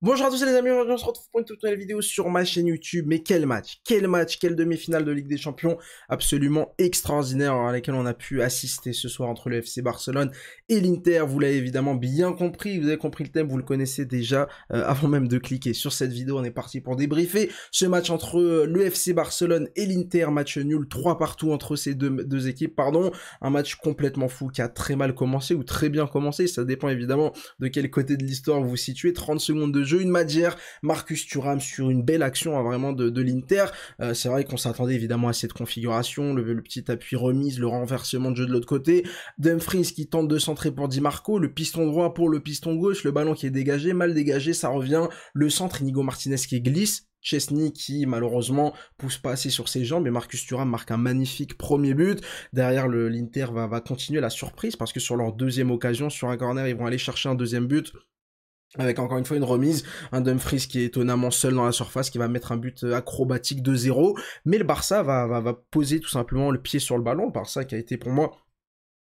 Bonjour à tous les amis, aujourd'hui on se retrouve pour une toute nouvelle vidéo sur ma chaîne YouTube. Mais quel match, quelle demi-finale de Ligue des Champions absolument extraordinaire à laquelle on a pu assister ce soir entre le FC Barcelone et l'Inter. Vous l'avez évidemment bien compris, vous avez compris le thème, vous le connaissez déjà avant même de cliquer sur cette vidéo. On est parti pour débriefer ce match entre le FC Barcelone et l'Inter, match nul 3 partout entre ces deux équipes, pardon. Un match complètement fou qui a très mal commencé ou très bien commencé, ça dépend évidemment de quel côté de l'histoire vous vous situez. 30 secondes de jeu, une Madjer, Marcus Thuram sur une belle action vraiment de l'Inter. C'est vrai qu'on s'attendait évidemment à cette configuration, le petit appui remise, le renversement de jeu de l'autre côté. Dumfries qui tente de centrer pour Di Marco, le piston droit pour le piston gauche, le ballon qui est dégagé, mal dégagé, ça revient. Le centre, Inigo Martinez qui glisse. Chesney qui malheureusement pousse pas assez sur ses jambes et Marcus Thuram marque un magnifique premier but. Derrière l'Inter va continuer la surprise parce que sur leur deuxième occasion, sur un corner, ils vont aller chercher un deuxième but avec encore une fois une remise, un Dumfries qui est étonnamment seul dans la surface, qui va mettre un but acrobatique 2-0, mais le Barça va poser tout simplement le pied sur le ballon. Le Barça qui a été pour moi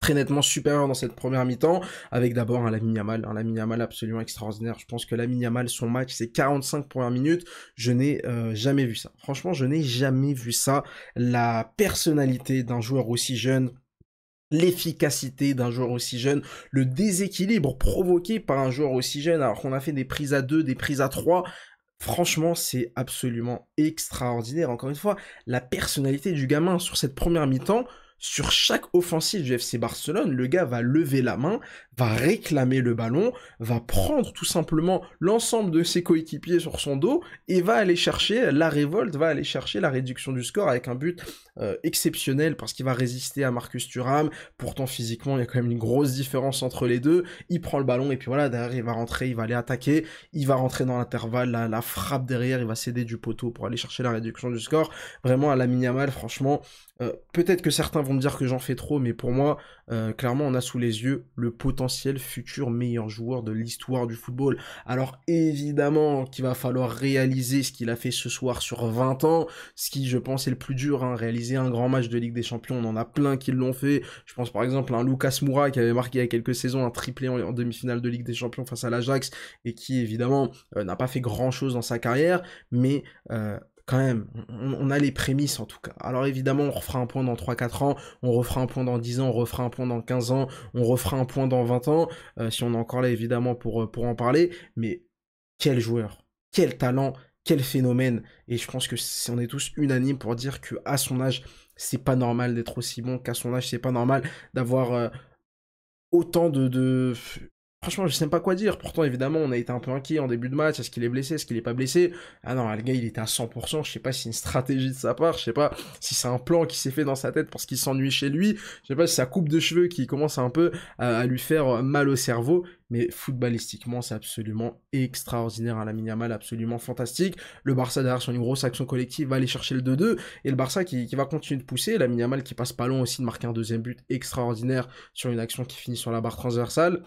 très nettement supérieur dans cette première mi-temps, avec d'abord un Lamine Yamal absolument extraordinaire. Je pense que Lamine Yamal, son match, c'est 45 premières minutes, je n'ai jamais vu ça. Franchement, je n'ai jamais vu ça. La personnalité d'un joueur aussi jeune, l'efficacité d'un joueur aussi jeune, le déséquilibre provoqué par un joueur aussi jeune, alors qu'on a fait des prises à 2, des prises à 3, franchement, c'est absolument extraordinaire. Encore une fois, la personnalité du gamin sur cette première mi-temps, sur chaque offensive du FC Barcelone, le gars va lever la main, va réclamer le ballon, va prendre tout simplement l'ensemble de ses coéquipiers sur son dos et va aller chercher la révolte, va aller chercher la réduction du score avec un but exceptionnel parce qu'il va résister à Marcus Thuram. Pourtant, physiquement, il y a quand même une grosse différence entre les deux. Il prend le ballon et puis voilà, derrière, il va rentrer, il va aller attaquer, il va rentrer dans l'intervalle, la frappe derrière, il va céder du poteau pour aller chercher la réduction du score. Vraiment, à Lamine Yamal, franchement, peut-être que certains vont me dire que j'en fais trop, mais pour moi, clairement, on a sous les yeux le potentiel futur meilleur joueur de l'histoire du football. Alors évidemment qu'il va falloir réaliser ce qu'il a fait ce soir sur 20 ans, ce qui, je pense, est le plus dur, hein, réaliser un grand match de Ligue des Champions. On en a plein qui l'ont fait. Je pense par exemple à un Lucas Moura qui avait marqué il y a quelques saisons un triplé en demi-finale de Ligue des Champions face à l'Ajax et qui, évidemment, n'a pas fait grand-chose dans sa carrière, mais quand même, on a les prémices en tout cas. Alors évidemment, on refera un point dans 3-4 ans, on refera un point dans 10 ans, on refera un point dans 15 ans, on refera un point dans 20 ans, si on est encore là évidemment pour en parler, mais quel joueur, quel talent, quel phénomène, et je pense que on est tous unanimes pour dire que à son âge, c'est pas normal d'être aussi bon, qu'à son âge, c'est pas normal d'avoir autant de... Franchement, je sais même pas quoi dire. Pourtant, évidemment, on a été un peu inquiet en début de match. Est-ce qu'il est blessé? Est-ce qu'il est pas blessé? Ah non, le gars, il était à 100%. Je sais pas si c'est une stratégie de sa part. Je sais pas si c'est un plan qui s'est fait dans sa tête parce qu'il s'ennuie chez lui. Je sais pas si c'est sa coupe de cheveux qui commence un peu à lui faire mal au cerveau. Mais footballistiquement, c'est absolument extraordinaire. Un Lamine Yamal absolument fantastique. Le Barça, derrière, sur une grosse action collective, va aller chercher le 2-2. Et le Barça qui va continuer de pousser. Lamine Yamal qui passe pas long aussi de marquer un deuxième but extraordinaire sur une action qui finit sur la barre transversale.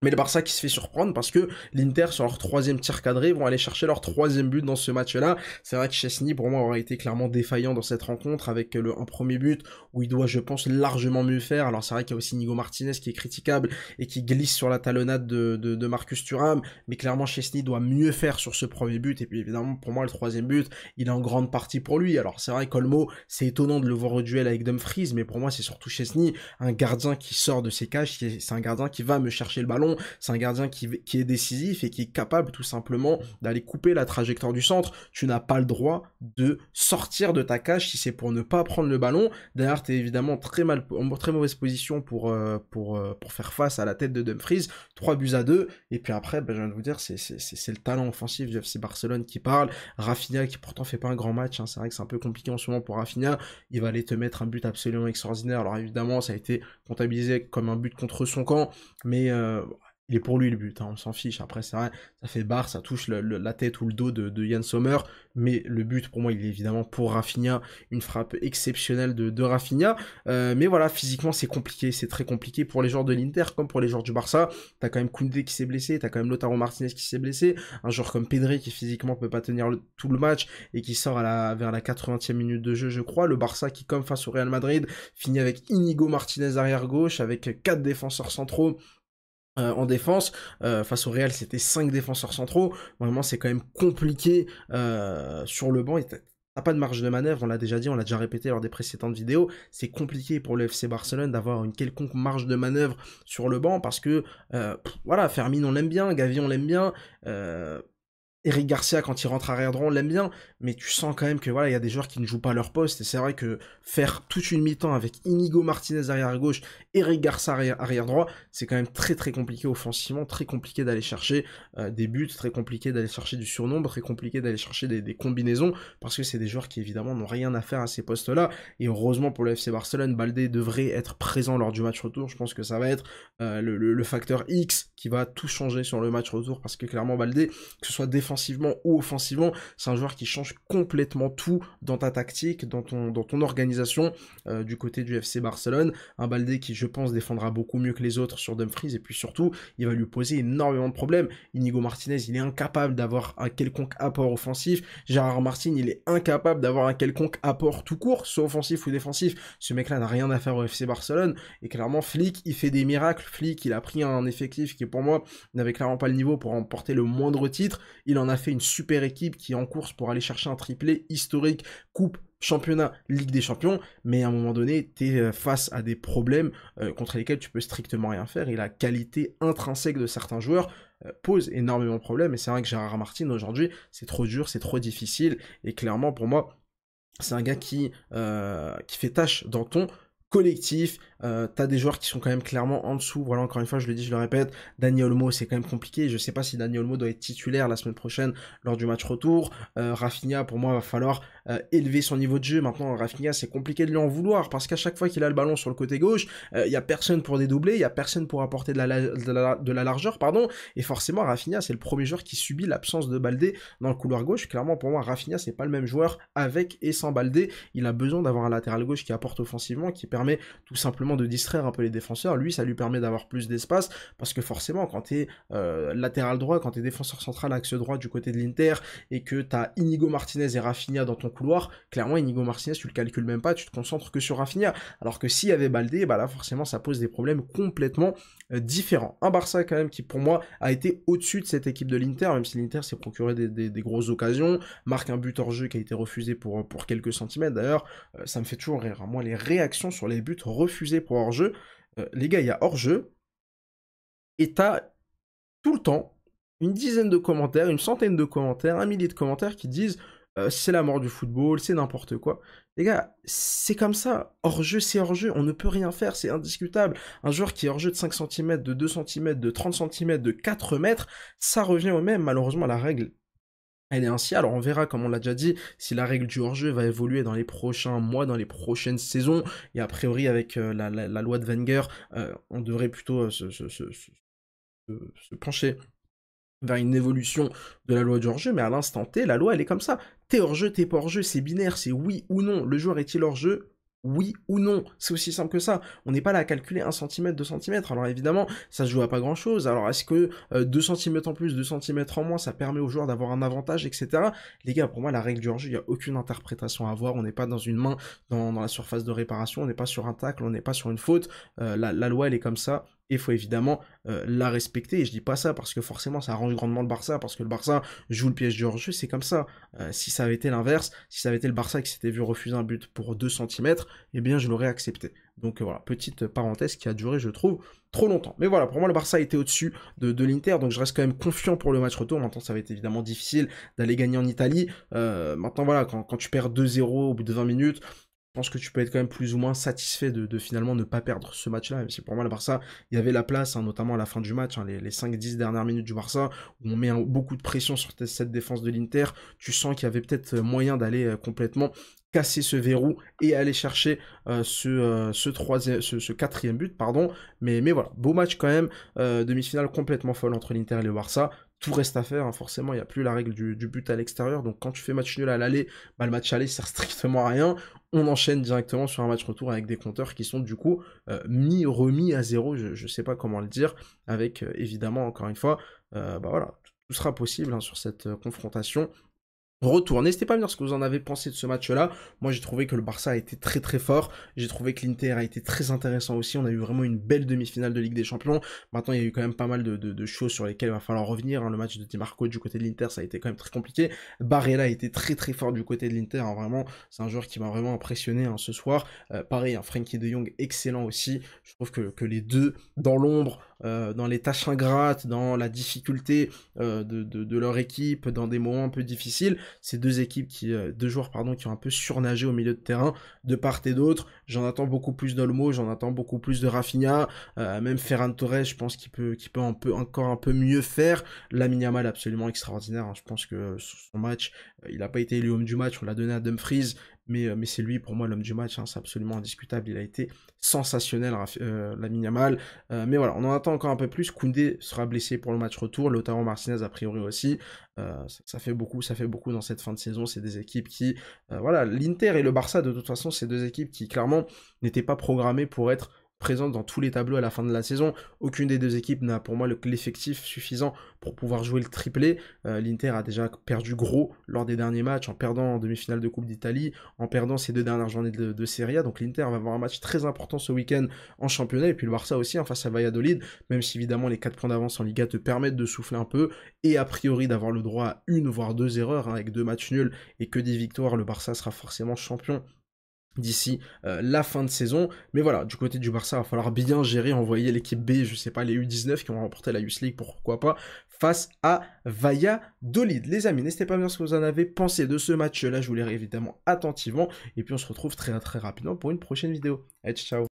Mais le Barça qui se fait surprendre parce que l'Inter, sur leur troisième tir cadré, vont aller chercher leur troisième but dans ce match-là. C'est vrai que Chesney, pour moi, aurait été clairement défaillant dans cette rencontre avec un premier but où il doit, je pense, largement mieux faire. Alors c'est vrai qu'il y a aussi Inigo Martinez qui est critiquable et qui glisse sur la talonnade de Marcus Thuram. Mais clairement, Chesney doit mieux faire sur ce premier but. Et puis évidemment, pour moi, le troisième but, il est en grande partie pour lui. Alors c'est vrai qu'Olmo, c'est étonnant de le voir au duel avec Dumfries, mais pour moi, c'est surtout Chesney, un gardien qui sort de ses cages. C'est un gardien qui va me chercher le ballon. C'est un gardien qui est décisif et qui est capable tout simplement d'aller couper la trajectoire du centre. Tu n'as pas le droit de sortir de ta cage si c'est pour ne pas prendre le ballon. Derrière, tu es évidemment en très mauvaise position pour faire face à la tête de Dumfries. 3-2. Et puis après, je viens de vous dire, c'est le talent offensif du FC Barcelone qui parle. Rafinha qui pourtant fait pas un grand match. Hein. C'est vrai que c'est un peu compliqué en ce moment pour Rafinha. Il va aller te mettre un but absolument extraordinaire. Alors évidemment, ça a été comptabilisé comme un but contre son camp. Mais il est pour lui le but, hein, on s'en fiche. Après, c'est vrai, ça fait barre, ça touche la tête ou le dos de Yann Sommer, mais le but, pour moi, il est évidemment pour Rafinha, une frappe exceptionnelle de Rafinha. Mais voilà, physiquement, c'est compliqué, c'est très compliqué pour les joueurs de l'Inter, comme pour les joueurs du Barça. T'as quand même Koundé qui s'est blessé, t'as quand même Lautaro Martinez qui s'est blessé, un joueur comme Pedri qui physiquement peut pas tenir tout le match et qui sort vers la 80e minute de jeu, je crois. Le Barça qui, comme face au Real Madrid, finit avec Inigo Martinez arrière gauche, avec 4 défenseurs centraux En défense, face au Real, c'était 5 défenseurs centraux. Vraiment, c'est quand même compliqué sur le banc. Et t'as pas de marge de manœuvre, on l'a déjà dit, on l'a déjà répété lors des précédentes vidéos. C'est compliqué pour le FC Barcelone d'avoir une quelconque marge de manœuvre sur le banc parce que, voilà, Fermin, on l'aime bien, Gavi, on l'aime bien. Eric Garcia, quand il rentre arrière droit, on l'aime bien, mais tu sens quand même que voilà, il y a des joueurs qui ne jouent pas leur poste, et c'est vrai que faire toute une mi-temps avec Inigo Martinez arrière gauche, Eric Garcia arrière droit, c'est quand même très très compliqué offensivement, très compliqué d'aller chercher des buts, très compliqué d'aller chercher du surnombre, très compliqué d'aller chercher des combinaisons, parce que c'est des joueurs qui évidemment n'ont rien à faire à ces postes-là, et heureusement pour le FC Barcelone, Baldé devrait être présent lors du match retour, je pense que ça va être le facteur X qui va tout changer sur le match retour, parce que clairement Baldé, que ce soit défensivement ou offensivement, c'est un joueur qui change complètement tout dans ta tactique, dans ton organisation du côté du FC Barcelone. Un Baldé qui, je pense, défendra beaucoup mieux que les autres sur Dumfries, et puis surtout, il va lui poser énormément de problèmes. Inigo Martinez, il est incapable d'avoir un quelconque apport offensif. Gérard Martin, il est incapable d'avoir un quelconque apport tout court, soit offensif ou défensif. Ce mec-là n'a rien à faire au FC Barcelone, et clairement, Flick, il fait des miracles. Flick, il a pris un effectif qui, pour moi, n'avait clairement pas le niveau pour remporter le moindre titre. Il en a fait une super équipe qui est en course pour aller chercher un triplé historique, coupe, championnat, Ligue des Champions, mais à un moment donné, tu es face à des problèmes contre lesquels tu peux strictement rien faire, et la qualité intrinsèque de certains joueurs pose énormément de problèmes, et c'est vrai que Gérard Martin, aujourd'hui, c'est trop dur, c'est trop difficile, et clairement, pour moi, c'est un gars qui fait tâche dans ton collectif. T'as des joueurs qui sont quand même clairement en dessous. Voilà, encore une fois, je le dis, je le répète, Dani Olmo, c'est quand même compliqué. Je sais pas si Dani Olmo doit être titulaire la semaine prochaine lors du match retour. Rafinha, pour moi, va falloir élever son niveau de jeu. Maintenant, Rafinha, c'est compliqué de lui en vouloir parce qu'à chaque fois qu'il a le ballon sur le côté gauche, il y a personne pour dédoubler, il y a personne pour apporter de la largeur, pardon. Et forcément, Rafinha, c'est le premier joueur qui subit l'absence de Baldé dans le couloir gauche. Clairement, pour moi, Rafinha, c'est pas le même joueur avec et sans Baldé. Il a besoin d'avoir un latéral gauche qui apporte offensivement, qui permet tout simplement de distraire un peu les défenseurs. Lui, ça lui permet d'avoir plus d'espace, parce que forcément, quand t'es latéral droit, quand t'es défenseur central axe droit du côté de l'Inter, et que t'as Inigo Martinez et Rafinha dans ton couloir, clairement, Inigo Martinez, tu le calcules même pas, tu te concentres que sur Rafinha. Alors que s'il y avait Baldé, bah là, forcément, ça pose des problèmes complètement différents. Un Barça, quand même, qui, pour moi, a été au-dessus de cette équipe de l'Inter, même si l'Inter s'est procuré des grosses occasions, marque un but hors jeu qui a été refusé pour quelques centimètres. D'ailleurs, ça me fait toujours rire, hein. Moi, les réactions sur les buts refusés pour hors-jeu, les gars, il y a hors-jeu, et t'as tout le temps une dizaine de commentaires, une centaine de commentaires, un millier de commentaires qui disent c'est la mort du football, c'est n'importe quoi. Les gars, c'est comme ça. Hors-jeu, c'est hors-jeu, on ne peut rien faire, c'est indiscutable. Un joueur qui est hors-jeu de 5 cm, de 2 cm, de 30 cm, de 4 mètres, ça revient au même. Malheureusement, la règle, elle est ainsi. Alors on verra, comme on l'a déjà dit, si la règle du hors-jeu va évoluer dans les prochains mois, dans les prochaines saisons. Et a priori, avec la loi de Wenger, on devrait plutôt se pencher vers une évolution de la loi du hors-jeu, mais à l'instant T, la loi, elle est comme ça. T'es hors-jeu, t'es pas hors-jeu, c'est binaire, c'est oui ou non. Le joueur est-il hors-jeu? Oui ou non, c'est aussi simple que ça. On n'est pas là à calculer 1 cm, 2 cm. Alors évidemment, ça se joue à pas grand chose. Alors est-ce que 2 cm en plus, 2 cm en moins, ça permet aux joueurs d'avoir un avantage, etc. Les gars, pour moi, la règle du hors-jeu, il n'y a aucune interprétation à avoir. On n'est pas dans une main dans la surface de réparation, on n'est pas sur un tacle, on n'est pas sur une faute. La loi, elle est comme ça. Et il faut évidemment la respecter. Et je dis pas ça parce que forcément ça arrange grandement le Barça, parce que le Barça joue le piège du hors-jeu, c'est comme ça. Si ça avait été l'inverse, si ça avait été le Barça qui s'était vu refuser un but pour 2 cm, eh bien je l'aurais accepté. Donc voilà, petite parenthèse qui a duré, je trouve, trop longtemps. Mais voilà, pour moi le Barça était au-dessus de l'Inter, donc je reste quand même confiant pour le match retour. Maintenant ça va être évidemment difficile d'aller gagner en Italie. Maintenant voilà, quand tu perds 2-0 au bout de 20 minutes, je pense que tu peux être quand même plus ou moins satisfait de finalement ne pas perdre ce match-là, même si pour moi le Barça, il y avait la place, hein, notamment à la fin du match, hein, les 5-10 dernières minutes du Barça, où on met beaucoup de pression sur cette défense de l'Inter. Tu sens qu'il y avait peut-être moyen d'aller complètement casser ce verrou et aller chercher ce quatrième but, pardon. Mais voilà, beau match quand même, demi-finale complètement folle entre l'Inter et le Barça. Tout reste à faire, hein. Forcément, il n'y a plus la règle du but à l'extérieur, donc quand tu fais match nul à l'aller, bah, le match aller sert strictement à rien. On enchaîne directement sur un match retour avec des compteurs qui sont du coup remis à zéro, je sais pas comment le dire, avec évidemment, encore une fois, bah voilà, tout sera possible, hein, sur cette confrontation. retour. N'hésitez pas à me dire ce que vous en avez pensé de ce match-là. Moi, j'ai trouvé que le Barça a été très très fort. J'ai trouvé que l'Inter a été très intéressant aussi. On a eu vraiment une belle demi-finale de Ligue des Champions. Maintenant, il y a eu quand même pas mal de choses sur lesquelles il va falloir revenir, hein. Le match de Di Marco du côté de l'Inter, ça a été quand même très compliqué. Barella a été très très fort du côté de l'Inter, hein. Vraiment, c'est un joueur qui m'a vraiment impressionné, hein, ce soir. Pareil, hein, Frenkie de Jong, excellent aussi. Je trouve que les deux, dans l'ombre, dans les tâches ingrates, dans la difficulté de leur équipe, dans des moments un peu difficiles, ces deux joueurs pardon, qui ont un peu surnagé au milieu de terrain, de part et d'autre. J'en attends beaucoup plus d'Olmo, j'en attends beaucoup plus de Rafinha, même Ferran Torres, je pense qu'il peut encore un peu mieux faire. Lamine Yamal, absolument extraordinaire, hein. Je pense que sur son match, il n'a pas été élu homme du match, on l'a donné à Dumfries, mais c'est lui pour moi l'homme du match, hein, c'est absolument indiscutable, il a été sensationnel, Lamine Yamal. Mais voilà, on en attend encore un peu plus. Koundé sera blessé pour le match retour, Lautaro Martinez a priori aussi. Ça fait beaucoup dans cette fin de saison. C'est des équipes qui, voilà, l'Inter et le Barça de toute façon, c'est deux équipes qui clairement n'étaient pas programmées pour être présentes dans tous les tableaux à la fin de la saison. Aucune des deux équipes n'a pour moi l'effectif suffisant pour pouvoir jouer le triplé. L'Inter a déjà perdu gros lors des derniers matchs, en perdant en demi-finale de Coupe d'Italie, en perdant ses 2 dernières journées de Serie A. Donc l'Inter va avoir un match très important ce week-end en championnat, et puis le Barça aussi, hein, face à Valladolid, même si évidemment les 4 points d'avance en Liga te permettent de souffler un peu, et a priori d'avoir le droit à une voire 2 erreurs, hein, avec 2 matchs nuls et que des victoires. Le Barça sera forcément champion d'ici la fin de saison. Mais voilà, du côté du Barça, il va falloir bien gérer, envoyer l'équipe B, je sais pas, les U19 qui ont remporté la Youth League, pourquoi pas, face à Valladolid. Les amis, n'hésitez pas à me dire ce que vous en avez pensé de ce match-là, je vous lirai évidemment attentivement, et puis on se retrouve très très rapidement pour une prochaine vidéo. Allez, ciao.